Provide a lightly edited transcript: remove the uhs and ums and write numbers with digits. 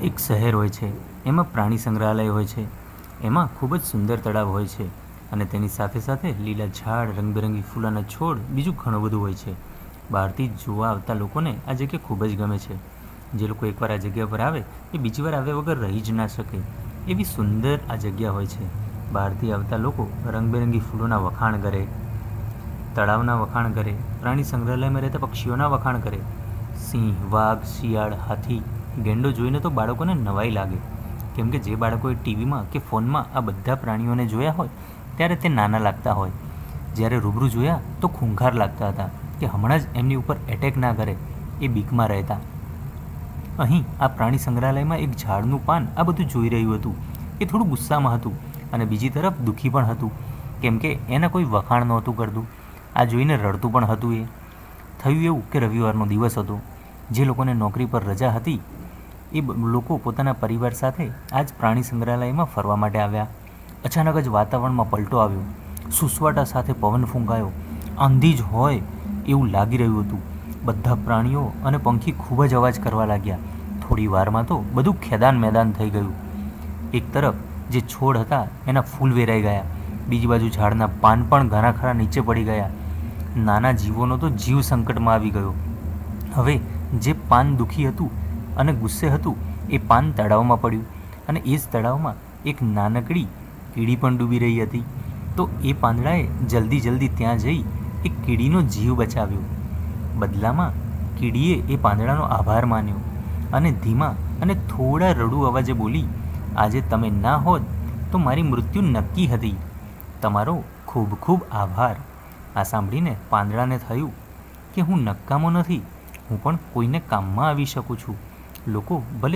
એક શહેર હોય છે, એમાં પ્રાણી સંગ્રહાલય હોય છે, એમાં ખૂબ જ સુંદર તળાવ હોય છે અને તેની સાથે સાથે લીલા ઝાડ, રંગબેરંગી ફૂલોના છોડ, બીજું ઘણું બધું હોય છે. બહારથી જોવા આવતા લોકોને આ જગ્યા ખૂબ જ ગમે છે. જે લોકો એકવાર આ જગ્યા પર આવે એ બીજી વાર આવ્યા વગર રહી જ ના શકે, એવી સુંદર આ જગ્યા હોય છે. બહારથી આવતા લોકો રંગબેરંગી ફૂલોના વખાણ કરે, તળાવના વખાણ કરે, પ્રાણી સંગ્રહાલયમાં રહેતા પક્ષીઓના વખાણ કરે. સિંહ, વાઘ, શિયાળ, હાથી, ગેંડો જોઈને તો બાળકોને નવાઈ લાગે, કેમ કે જે બાળકોએ ટીવીમાં કે ફોનમાં આ બધા પ્રાણીઓને જોયા હોય ત્યારે તે નાના લાગતા હોય. જ્યારે રૂબરૂ જોયા તો ખૂંખાર લાગતા હતા કે હમણાં જ એમની ઉપર એટેક ના કરે, એ બીકમાં રહેતા. અહીં આ પ્રાણી સંગ્રહાલયમાં એક ઝાડનું પાન આ બધું જોઈ રહ્યું હતું. એ થોડું ગુસ્સામાં હતું અને બીજી તરફ દુઃખી પણ હતું, કેમ કે એના કોઈ વખાણ નહોતું કરતું. આ જોઈને રડતું પણ હતું. થયું એવું કે રવિવારનો દિવસ હતો. જે લોકોને નોકરી પર રજા હતી એ લોકો પોતાના પરિવાર સાથે આ જ પ્રાણી સંગ્રહાલયમાં ફરવા માટે આવ્યા. અચાનક જ વાતાવરણમાં પલટો આવ્યો. સુસવાટા સાથે પવન ફૂંકાયો. આંધી જ હોય એવું લાગી રહ્યું હતું. બધા પ્રાણીઓ અને પંખી ખૂબ જ અવાજ કરવા લાગ્યા. થોડી વારમાં તો બધું ખેદાન મેદાન થઈ ગયું. એક તરફ જે છોડ હતા એના ફૂલ વેરાઈ ગયા, બીજી બાજુ ઝાડના પાન પણ ઘણા ખરા નીચે પડી ગયા. નાના જીવોનો તો જીવ સંકટમાં આવી ગયો. હવે જે પાન દુઃખી હતું અને ગુસ્સે હતું એ પાન તળાવમાં પડ્યું અને એ જ તળાવમાં એક નાનકડી કીડી પણ ડૂબી રહી હતી. તો એ પાંદડાએ જલ્દી ત્યાં જઈ એક કીડીનો જીવ બચાવ્યો. બદલામાં કીડીએ એ પાંદડાનો આભાર માન્યો અને ધીમા અને થોડા રડુ અવાજે બોલી, આજે તમે ના હોત તો મારી મૃત્યુ નક્કી હતી. તમારો ખૂબ ખૂબ આભાર. આ સાંભળીને પાંદડાને થયું કે હું નકામો નથી, હું પણ કોઈને કામમાં આવી શકું છું. લોકો ભલે